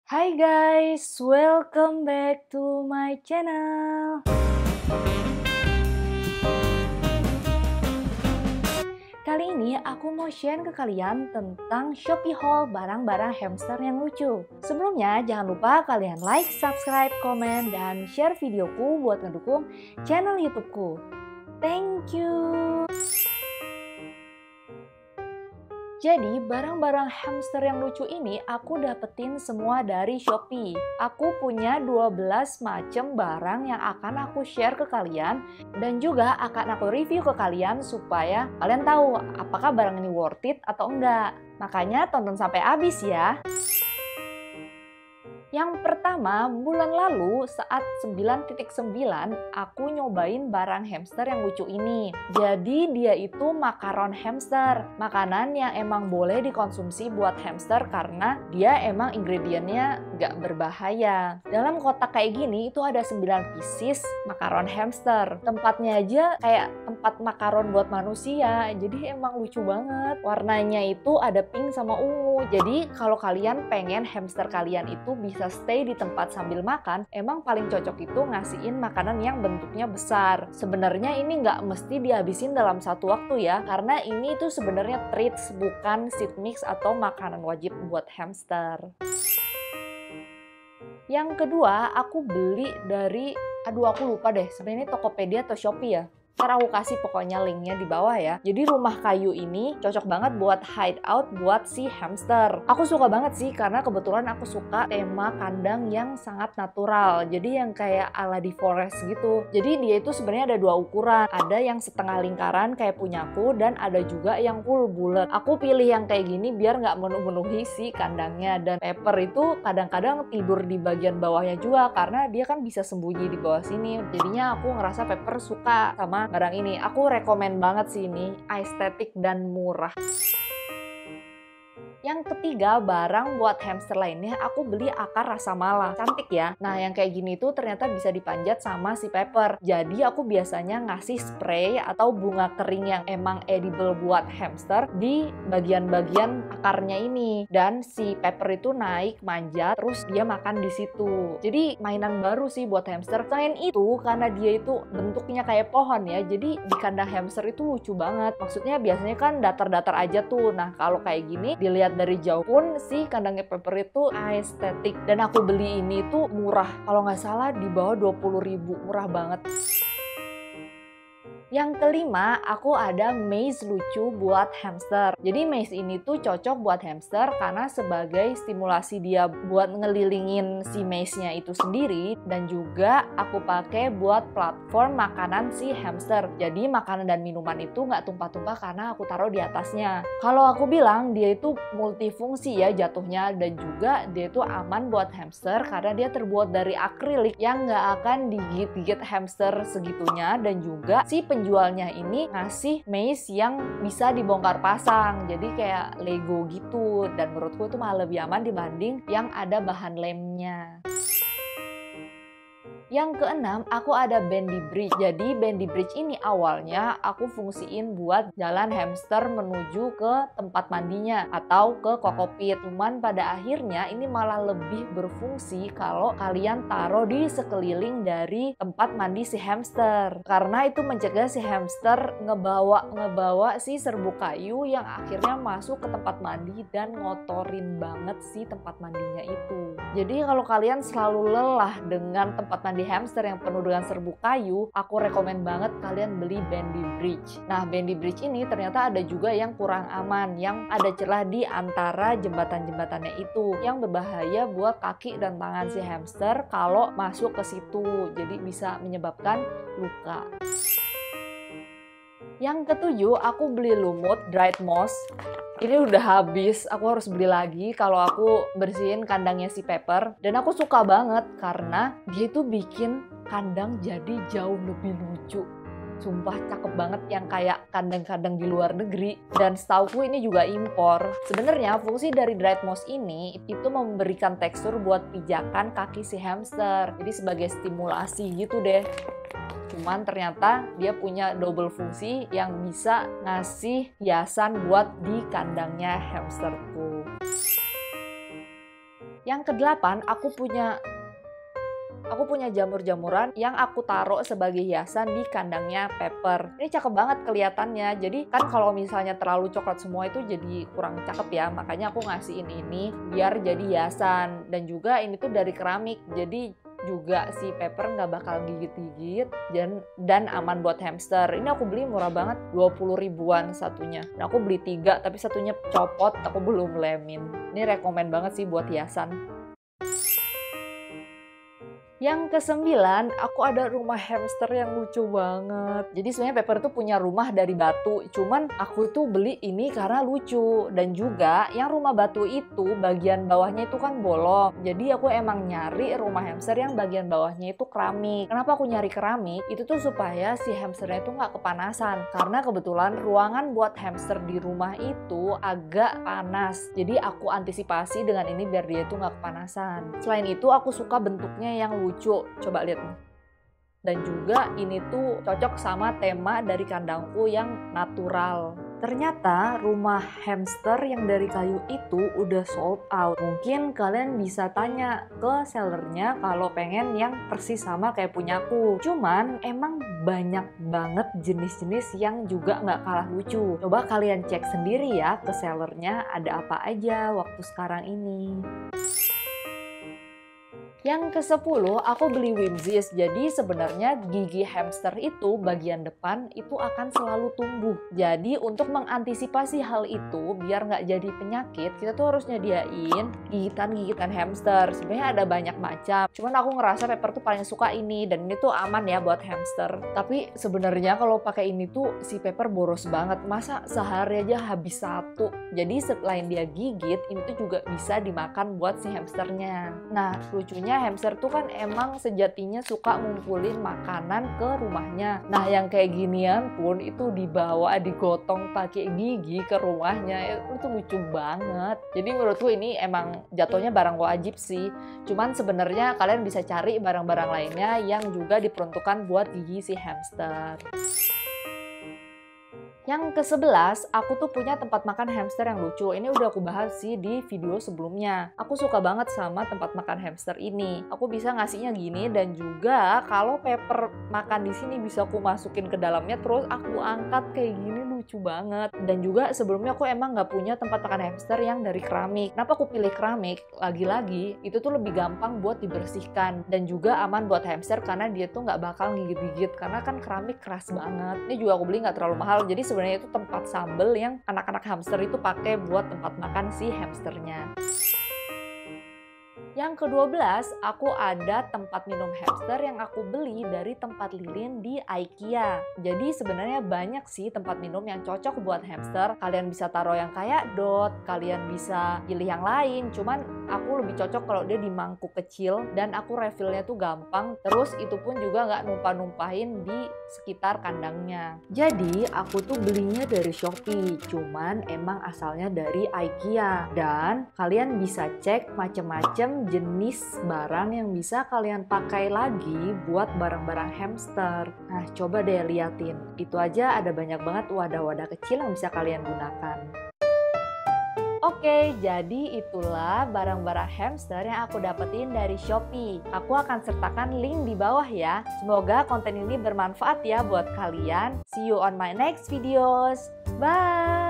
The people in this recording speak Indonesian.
Hai guys, welcome back to my channel. Kali ini aku mau share ke kalian tentang Shopee haul barang-barang hamster yang lucu. Sebelumnya jangan lupa kalian like, subscribe, komen, dan share videoku buat ngedukung channel YouTubeku. Thank you. Jadi barang-barang hamster yang lucu ini aku dapetin semua dari Shopee. Aku punya 12 macam barang yang akan aku share ke kalian dan juga akan aku review ke kalian supaya kalian tahu apakah barang ini worth it atau enggak. Makanya tonton sampai habis ya. Yang pertama, bulan lalu saat 9.9 aku nyobain barang hamster yang lucu ini. Jadi dia itu makaron hamster, makanan yang emang boleh dikonsumsi buat hamster karena dia emang ingredientnya nggak berbahaya. Dalam kotak kayak gini itu ada 9 pieces makaron hamster. Tempatnya aja kayak tempat makaron buat manusia, jadi emang lucu banget. Warnanya itu ada pink sama ungu, jadi kalau kalian pengen hamster kalian itu bisa stay di tempat sambil makan, emang paling cocok itu ngasihin makanan yang bentuknya besar. Sebenarnya ini nggak mesti dihabisin dalam satu waktu ya, karena ini tuh sebenarnya treats, bukan seed mix atau makanan wajib buat hamster. Yang kedua, aku beli dari, aku lupa deh, sebenarnya Tokopedia atau Shopee ya. Ntar aku kasih pokoknya linknya di bawah ya. Jadi rumah kayu ini cocok banget buat hideout buat si hamster. Aku suka banget sih karena kebetulan aku suka tema kandang yang sangat natural. Jadi yang kayak ala di forest gitu. Jadi dia itu sebenarnya ada dua ukuran. Ada yang setengah lingkaran kayak punyaku dan ada juga yang full bulat. Aku pilih yang kayak gini biar nggak menuhi si kandangnya. Dan Pepper itu kadang-kadang tidur di bagian bawahnya juga karena dia kan bisa sembunyi di bawah sini. Jadinya aku ngerasa Pepper suka sama barang ini. Aku rekomen banget sih ini, estetik dan murah. Yang ketiga, barang buat hamster lainnya aku beli akar rasa mala. Cantik ya. Nah, yang kayak gini tuh ternyata bisa dipanjat sama si Pepper. Jadi aku biasanya ngasih spray atau bunga kering yang emang edible buat hamster di bagian-bagian akarnya ini. Dan si Pepper itu naik, manjat, terus dia makan di situ. Jadi mainan baru sih buat hamster. Selain itu, karena dia itu bentuknya kayak pohon ya, jadi di kandang hamster itu lucu banget. Maksudnya biasanya kan datar-datar aja tuh. Nah, kalau kayak gini dilihat dari jauh pun si kandangnya Pepper itu estetik. Dan aku beli ini tuh murah. Kalau nggak salah di bawah 20.000. Murah banget. Yang kelima, aku ada maze lucu buat hamster. Jadi maze ini tuh cocok buat hamster karena sebagai stimulasi dia buat ngelilingin si maze-nya itu sendiri. Dan juga aku pakai buat platform makanan si hamster. Jadi makanan dan minuman itu nggak tumpah-tumpah karena aku taruh di atasnya. Kalau aku bilang dia itu multifungsi ya jatuhnya. Dan juga dia itu aman buat hamster karena dia terbuat dari akrilik yang nggak akan digigit-gigit hamster segitunya. Dan juga si penjualnya ini ngasih maze yang bisa dibongkar pasang, jadi kayak Lego gitu, dan menurutku itu malah lebih aman dibanding yang ada bahan lemnya. Yang keenam, aku ada bendy bridge. Jadi bendy bridge ini awalnya aku fungsiin buat jalan hamster menuju ke tempat mandinya atau ke kokopit. Cuman pada akhirnya ini malah lebih berfungsi kalau kalian taruh di sekeliling dari tempat mandi si hamster. Karena itu mencegah si hamster ngebawa si serbuk kayu yang akhirnya masuk ke tempat mandi dan ngotorin banget si tempat mandinya itu. Jadi kalau kalian selalu lelah dengan tempat mandi hamster yang penuh dengan serbuk kayu, aku rekomen banget kalian beli bendy bridge. Nah, bendy bridge ini ternyata ada juga yang kurang aman, yang ada celah di antara jembatan-jembatannya itu, yang berbahaya buat kaki dan tangan si hamster kalau masuk ke situ, jadi bisa menyebabkan luka. Yang ketujuh, aku beli lumut dried moss. Ini udah habis, aku harus beli lagi kalau aku bersihin kandangnya si Pepper. Dan aku suka banget karena dia itu bikin kandang jadi jauh lebih lucu. Sumpah cakep banget yang kayak kandang-kandang di luar negeri. Dan setauku ini juga impor. Sebenarnya fungsi dari dried moss ini itu memberikan tekstur buat pijakan kaki si hamster. Jadi sebagai stimulasi gitu deh. Cuman ternyata dia punya double fungsi yang bisa ngasih hiasan buat di kandangnya hamsterku. Yang kedelapan, aku punya jamur-jamuran yang aku taruh sebagai hiasan di kandangnya Pepper. Ini cakep banget kelihatannya. Jadi kan kalau misalnya terlalu coklat semua itu jadi kurang cakep ya. Makanya aku ngasihin ini biar jadi hiasan. Dan juga ini tuh dari keramik. Jadi juga si Pepper nggak bakal gigit-gigit dan aman buat hamster. Ini aku beli murah banget, 20 ribuan satunya. Nah, aku beli 3 tapi satunya copot, aku belum lemin. Ini rekomen banget sih buat hiasan. Yang kesembilan, aku ada rumah hamster yang lucu banget. Jadi sebenarnya Pepper tuh punya rumah dari batu, cuman aku tuh beli ini karena lucu. Dan juga yang rumah batu itu bagian bawahnya itu kan bolong. Jadi aku emang nyari rumah hamster yang bagian bawahnya itu keramik. Kenapa aku nyari keramik? Itu tuh supaya si hamsternya itu nggak kepanasan. Karena kebetulan ruangan buat hamster di rumah itu agak panas. Jadi aku antisipasi dengan ini biar dia itu nggak kepanasan. Selain itu aku suka bentuknya yang lucu, coba lihat nih. Dan juga ini tuh cocok sama tema dari kandangku yang natural. Ternyata rumah hamster yang dari kayu itu udah sold out. Mungkin kalian bisa tanya ke sellernya kalau pengen yang persis sama kayak punyaku. Cuman emang banyak banget jenis-jenis yang juga nggak kalah lucu. Coba kalian cek sendiri ya ke sellernya ada apa aja waktu sekarang ini. Yang ke-10, aku beli Whimsies. Jadi sebenarnya gigi hamster itu bagian depan itu akan selalu tumbuh. Jadi untuk mengantisipasi hal itu biar nggak jadi penyakit, kita tuh harus nyediain gigitan-gigitan hamster. Sebenarnya ada banyak macam. Cuman aku ngerasa Pepper tuh paling suka ini dan ini tuh aman ya buat hamster. Tapi sebenarnya kalau pakai ini tuh si Pepper boros banget. Masa sehari aja habis 1. Jadi selain dia gigit, ini tuh juga bisa dimakan buat si hamsternya. Nah, lucunya hamster tuh kan emang sejatinya suka ngumpulin makanan ke rumahnya. Nah, yang kayak ginian pun itu dibawa digotong pakai gigi ke rumahnya. Itu lucu banget. Jadi menurutku ini emang jatuhnya barang wajib sih. Cuman sebenarnya kalian bisa cari barang-barang lainnya yang juga diperuntukkan buat gigi si hamster. Yang ke-11, aku tuh punya tempat makan hamster yang lucu. Ini udah aku bahas sih di video sebelumnya. Aku suka banget sama tempat makan hamster ini. Aku bisa ngasihnya gini dan juga kalau Pepper makan di sini bisa aku masukin ke dalamnya terus aku angkat kayak gini, lucu banget. Dan juga sebelumnya aku emang nggak punya tempat makan hamster yang dari keramik. Kenapa aku pilih keramik? Lagi-lagi itu tuh lebih gampang buat dibersihkan dan juga aman buat hamster karena dia tuh nggak bakal gigit-gigit karena kan keramik keras banget. Ini juga aku beli nggak terlalu mahal, jadi sebenarnya itu tempat sambel yang anak-anak hamster itu pakai buat tempat makan si hamsternya. Yang ke-12, aku ada tempat minum hamster yang aku beli dari tempat lilin di IKEA. Jadi sebenarnya banyak sih tempat minum yang cocok buat hamster. Kalian bisa taruh yang kayak dot, kalian bisa pilih yang lain. Cuman aku lebih cocok kalau dia di mangkuk kecil dan aku refillnya tuh gampang. Terus itu pun juga nggak numpah-numpahin di sekitar kandangnya. Jadi aku tuh belinya dari Shopee. Cuman emang asalnya dari IKEA. Dan kalian bisa cek macem-macem jenis barang yang bisa kalian pakai lagi buat barang-barang hamster. Nah, coba deh liatin. Itu aja ada banyak banget wadah-wadah kecil yang bisa kalian gunakan. Oke, jadi itulah barang-barang hamster yang aku dapetin dari Shopee. Aku akan sertakan link di bawah ya. Semoga konten ini bermanfaat ya buat kalian. See you on my next videos. Bye!